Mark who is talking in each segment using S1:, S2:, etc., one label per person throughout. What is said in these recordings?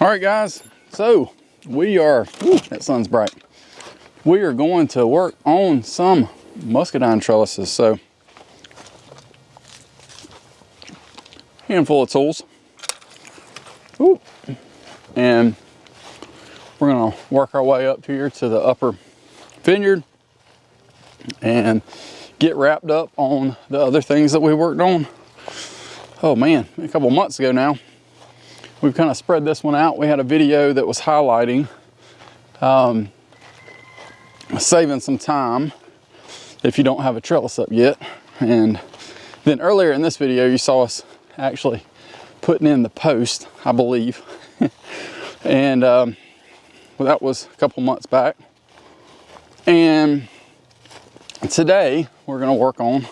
S1: All right, guys, so we are, that sun's bright. We are going to work on some muscadine trellises. So, handful of tools. Ooh. And we're gonna work our way up here to the upper vineyard and get wrapped up on the other things that we worked on. Oh man, a couple months ago now. We've kind of spread this one out. We had a video that was highlighting saving some time if you don't have a trellis up yet. And then earlier in this video, you saw us actually putting in the post, I believe. And well, that was a couple months back. And today we're going to work on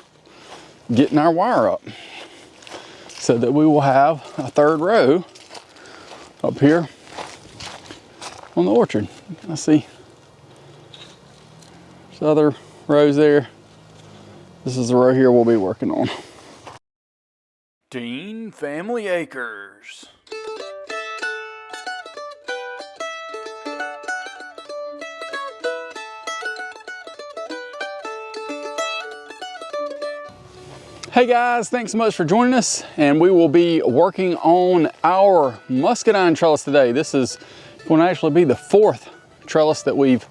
S1: getting our wire up so that we will have a third row up here on the orchard. I see there's other rows there. This is the row here we'll be working on. Dean Family Acres. Hey guys, thanks so much for joining us, and we will be working on our muscadine trellis today. This is going to actually be the fourth trellis that we've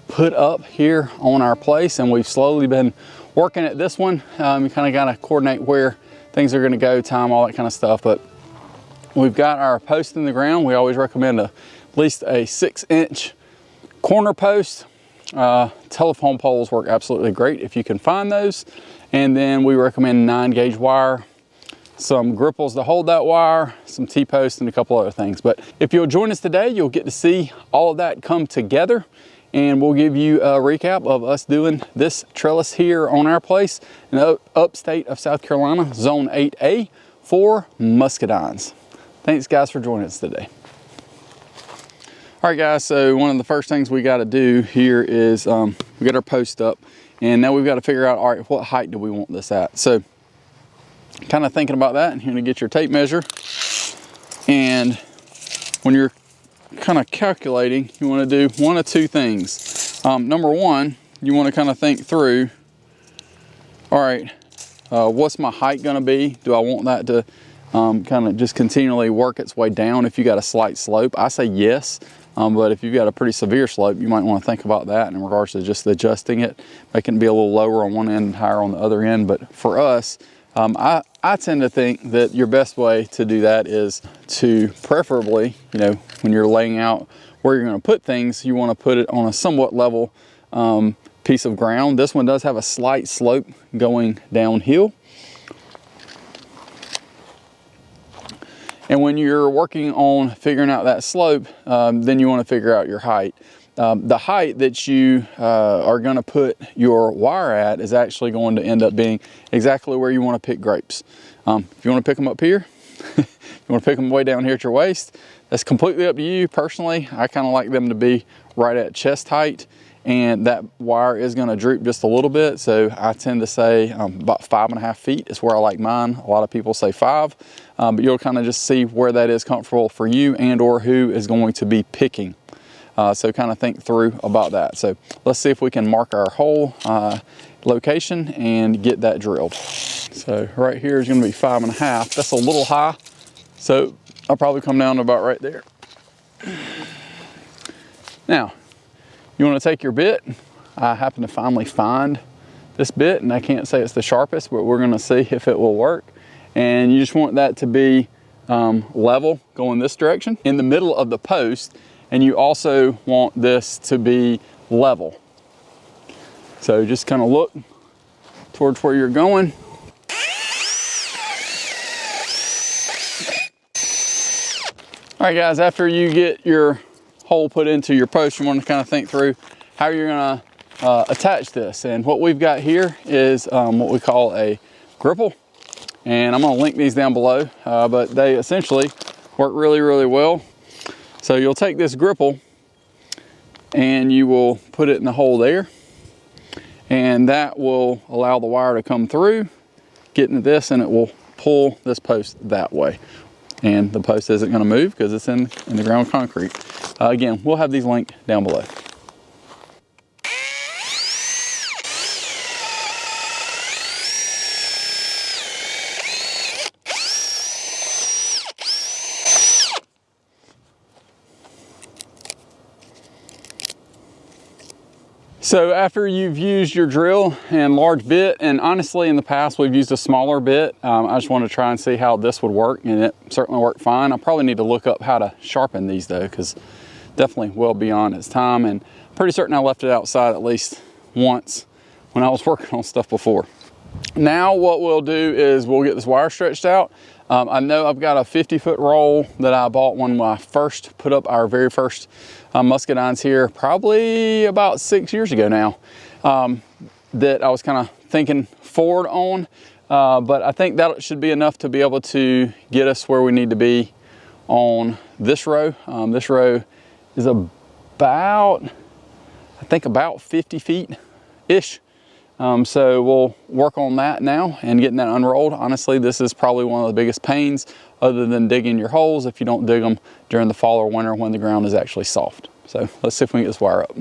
S1: put up here on our place, and we've slowly been working at this one. You kind of got to coordinate where things are going to go, time, all that kind of stuff, but we've got our post in the ground. We always recommend at least a 6-inch corner post. Telephone poles work absolutely great if you can find those. And then we recommend 9-gauge wire, some gripples to hold that wire, some T-posts, and a couple other things. But if you'll join us today, you'll get to see all of that come together, and we'll give you a recap of us doing this trellis here on our place in the upstate of South Carolina, Zone 8A for muscadines. Thanks guys for joining us today. All right guys, so one of the first things we got to do here is we got our post up. And now we've got to figure out, all right, what height do we want this at? So kind of thinking about that, and you're going to get your tape measure. And when you're kind of calculating, you want to do one of two things. Number one, you want to kind of think through, all right, what's my height going to be? Do I want that to kind of just continually work its way down if you got a slight slope? I say yes. But if you've got a pretty severe slope, you might want to think about that in regards to just adjusting it, making it be a little lower on one end and higher on the other end. But for us, I tend to think that your best way to do that is to preferably, you know, when you're laying out where you're going to put things, you want to put it on a somewhat level piece of ground. This one does have a slight slope going downhill. And when you're working on figuring out that slope, then you want to figure out your height. The height that you are going to put your wire at is actually going to end up being exactly where you want to pick grapes. If you want to pick them up here, you want to pick them way down here at your waist, that's completely up to you. Personally, I kind of like them to be right at chest height, and that wire is going to droop just a little bit. So I tend to say about 5.5 feet is where I like mine. A lot of people say 5, but you'll kind of just see where that is comfortable for you and or who is going to be picking. So kind of think through about that. So let's see if we can mark our whole location and get that drilled. So right here is going to be 5.5. That's a little high. So I'll probably come down to about right there. Now, you want to take your bit. I happen to finally find this bit, and I can't say it's the sharpest, but we're going to see if it will work. And you just want that to be level, going this direction, in the middle of the post, and you also want this to be level. So just kind of look towards where you're going. All right, guys, after you get your hole put into your post, you want to kind of think through how you're going to attach this. And what we've got here is what we call a gripple, and I'm going to link these down below, but they essentially work really, really well. So you'll take this gripple and you will put it in the hole there, and that will allow the wire to come through, get into this, and it will pull this post that way. And the post isn't going to move because it's in the ground concrete. Again, we'll have these linked down below. So after you've used your drill and large bit, and honestly in the past we've used a smaller bit, I just wanted to try and see how this would work, and it certainly worked fine. I probably need to look up how to sharpen these though, because definitely well beyond its time, and I'm pretty certain I left it outside at least once when I was working on stuff before. Now what we'll do is we'll get this wire stretched out. I know I've got a 50-foot roll that I bought when I first put up our very first muscadines here, probably about 6 years ago now, that I was kind of thinking forward on, but I think that should be enough to be able to get us where we need to be on this row. This row is about, I think about 50 feet-ish. So we'll work on that now and getting that unrolled. Honestly, this is probably one of the biggest pains other than digging your holes if you don't dig them during the fall or winter when the ground is actually soft. So let's see if we can get this wire up.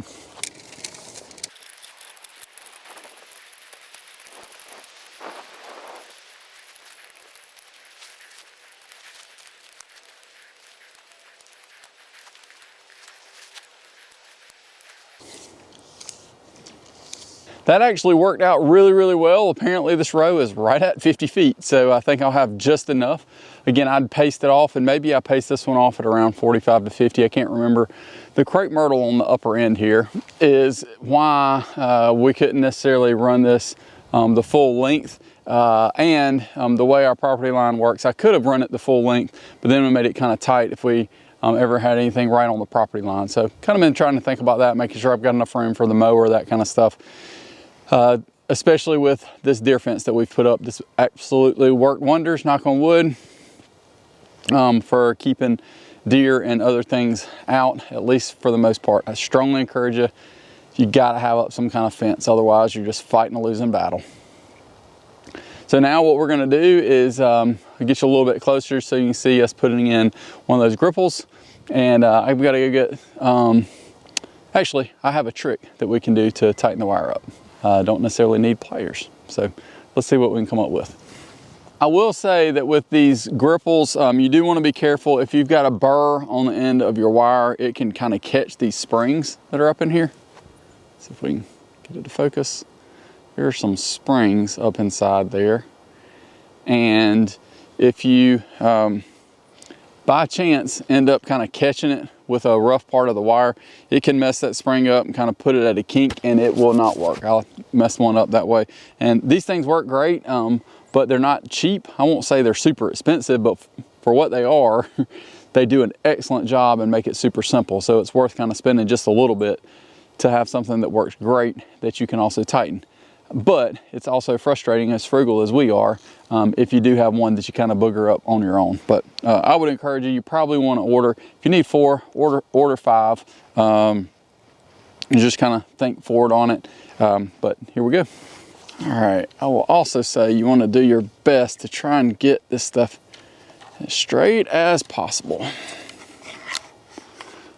S1: That actually worked out really, really well. Apparently this row is right at 50 feet, so I think I'll have just enough. Again, I'd paste it off, and maybe I paste this one off at around 45 to 50, I can't remember. The crepe myrtle on the upper end here is why we couldn't necessarily run this the full length. The way our property line works, I could have run it the full length, but then we made it kind of tight if we ever had anything right on the property line. So kind of been trying to think about that, making sure I've got enough room for the mower, that kind of stuff. Especially with this deer fence that we've put up. This absolutely worked wonders, knock on wood, for keeping deer and other things out, at least for the most part. I strongly encourage you, you gotta have up some kind of fence, otherwise you're just fighting a losing battle. So now what we're gonna do is get you a little bit closer so you can see us putting in one of those gripples. And I've gotta go get, actually, I have a trick that we can do to tighten the wire up. Don't necessarily need pliers. So let's see what we can come up with. I will say that with these gripples, you do want to be careful. If you've got a burr on the end of your wire, it can kind of catch these springs that are up in here. See if we can get it to focus. There are some springs up inside there. And if you, by chance, end up kind of catching it with a rough part of the wire, it can mess that spring up and kind of put it at a kink, and it will not work. I'll mess one up that way. And these things work great, but they're not cheap. I won't say they're super expensive, but for what they are, they do an excellent job and make it super simple. So it's worth kind of spending just a little bit to have something that works great that you can also tighten. But it's also frustrating, as frugal as we are, if you do have one that you kind of booger up on your own. But I would encourage you, you probably want to order, if you need 4, order 5. And just kind of think forward on it. But here we go. All right, I will also say you want to do your best to try and get this stuff as straight as possible.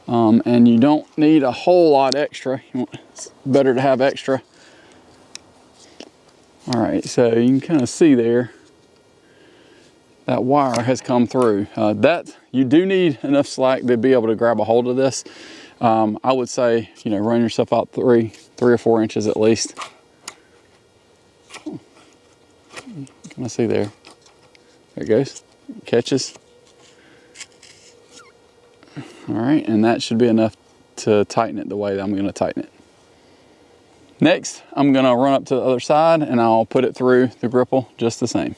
S1: And you don't need a whole lot extra. It's better to have extra. All right, so you can kind of see there, that wire has come through. That you do need enough slack to be able to grab a hold of this. I would say, you know, run yourself out 3 or 4 inches at least. Can I see there? There it goes, catches. All right, and that should be enough to tighten it the way that I'm gonna tighten it. Next, I'm gonna run up to the other side and I'll put it through the gripple just the same.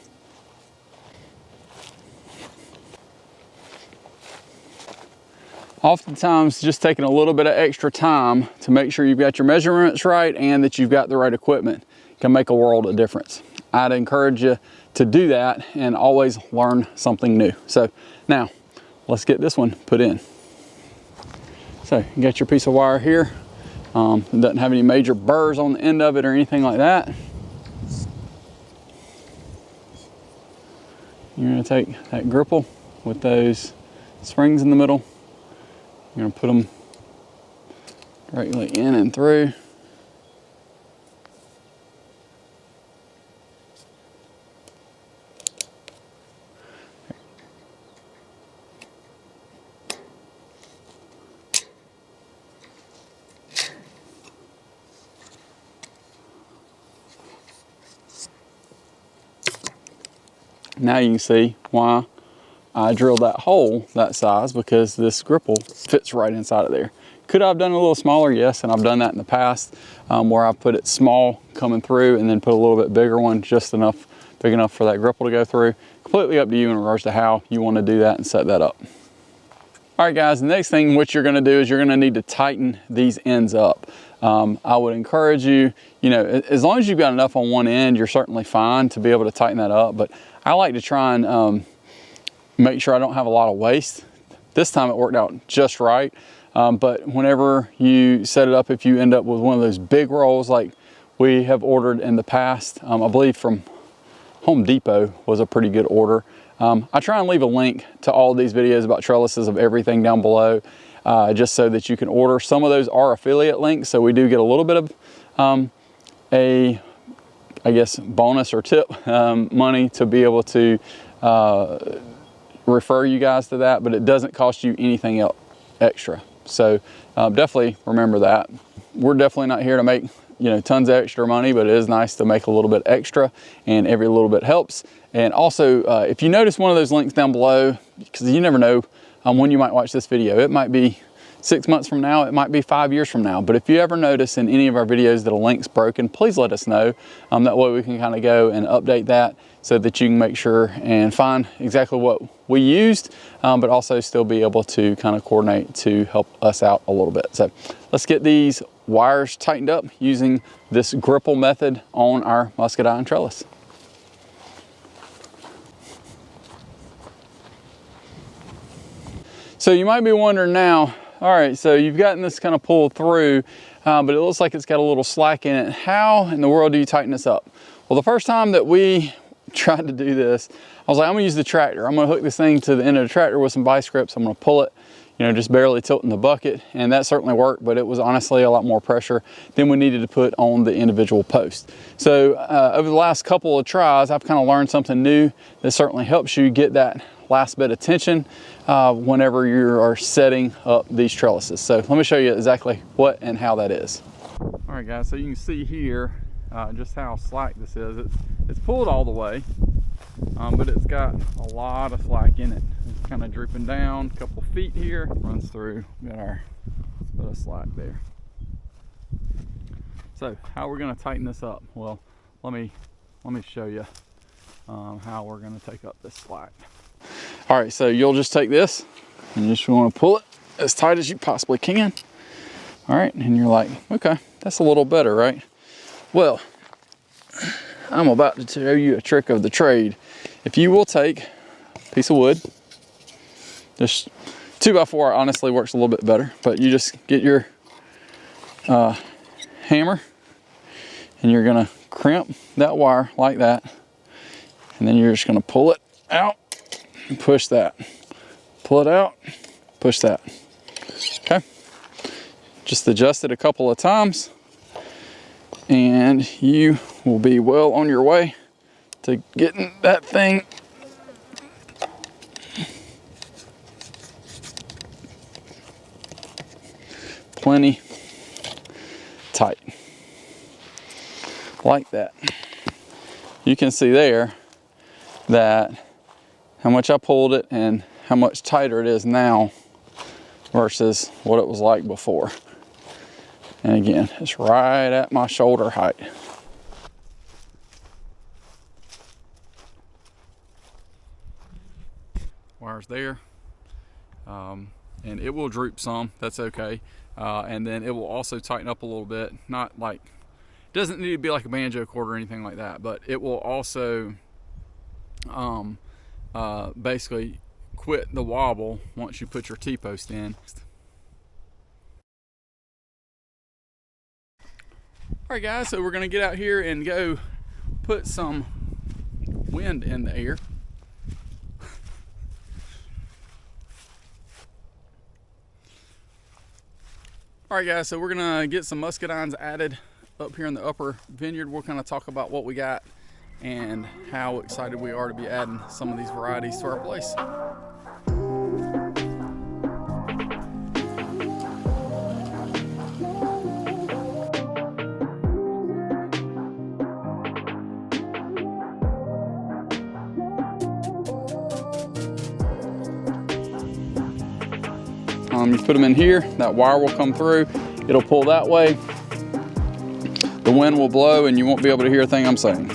S1: Oftentimes, just taking a little bit of extra time to make sure you've got your measurements right and that you've got the right equipment can make a world of difference. I'd encourage you to do that and always learn something new. So now, let's get this one put in. So you got your piece of wire here. It doesn't have any major burrs on the end of it or anything like that. You're gonna take that gripple with those springs in the middle. You're gonna put them directly in and through. Now you can see why I drilled that hole that size, because this gripple fits right inside of there. Could I have done it a little smaller? Yes, and I've done that in the past, where I've put it small coming through and then put a little bit bigger one, just enough, big enough for that gripple to go through. Completely up to you in regards to how you want to do that and set that up. All right guys, the next thing what you're gonna do is you're gonna need to tighten these ends up. I would encourage you, as long as you've got enough on one end, you're certainly fine to be able to tighten that up, but I like to try and make sure I don't have a lot of waste. This time it worked out just right, but whenever you set it up, if you end up with one of those big rolls like we have ordered in the past, I believe from Home Depot was a pretty good order. I try and leave a link to all these videos about trellises of everything down below, just so that you can order. Some of those are affiliate links, so we do get a little bit of I guess, bonus or tip money to be able to refer you guys to that, but it doesn't cost you anything else extra. So definitely remember that. We're definitely not here to make tons of extra money, but it is nice to make a little bit extra, and every little bit helps. And also, if you notice one of those links down below, because you never know when you might watch this video, it might be 6 months from now, it might be 5 years from now. But if you ever notice in any of our videos that a link's broken, please let us know. That way we can kind of go and update that so that you can make sure and find exactly what we used, but also still be able to kind of coordinate to help us out a little bit. So let's get these wires tightened up using this gripple method on our Muscadine trellis. So you might be wondering now, all right, so you've gotten this kind of pulled through, but it looks like it's got a little slack in it. How in the world do you tighten this up? Well, the first time that we tried to do this, I was like, I'm gonna use the tractor. I'm gonna hook this thing to the end of the tractor with some vice grips. I'm gonna pull it, just barely tilting the bucket. And that certainly worked, but it was honestly a lot more pressure than we needed to put on the individual post. So over the last couple of tries, I've kind of learned something new that certainly helps you get that last bit of tension whenever you are setting up these trellises. So let me show you exactly what and how that is. All right guys, so you can see here just how slack this is. It's pulled all the way, but it's got a lot of slack in it. It's kind of drooping down a couple feet here, runs through, got our bit of slack there. So how we're going to tighten this up? Well, let me show you how we're going to take up this slack. All right, so you'll just take this and you just want to pull it as tight as you possibly can. All right, and you're like, okay, that's a little better, right? Well, I'm about to show you a trick of the trade. If you will take a piece of wood, just 2x4 honestly works a little bit better, but you just get your hammer and you're gonna crimp that wire like that, and then you're just gonna pull it out and push that. Pull it out, push that. Okay, just adjust it a couple of times and you will be well on your way to getting that thing plenty tight, like that. You can see there that how much I pulled it and how much tighter it is now versus what it was like before. And again, it's right at my shoulder height. Wire's there, and it will droop some, that's okay. And then it will also tighten up a little bit, not like, it doesn't need to be like a banjo cord or anything like that, but it will also basically quit the wobble once you put your T-post in. All right guys, so we're gonna get out here and go put some wind in the air. All right guys, so we're gonna get some muscadines added up here in the upper vineyard. We'll kind of talk about what we got and how excited we are to be adding some of these varieties to our place. You put them in here, that wire will come through, it'll pull that way, the wind will blow, and you won't be able to hear a thing I'm saying.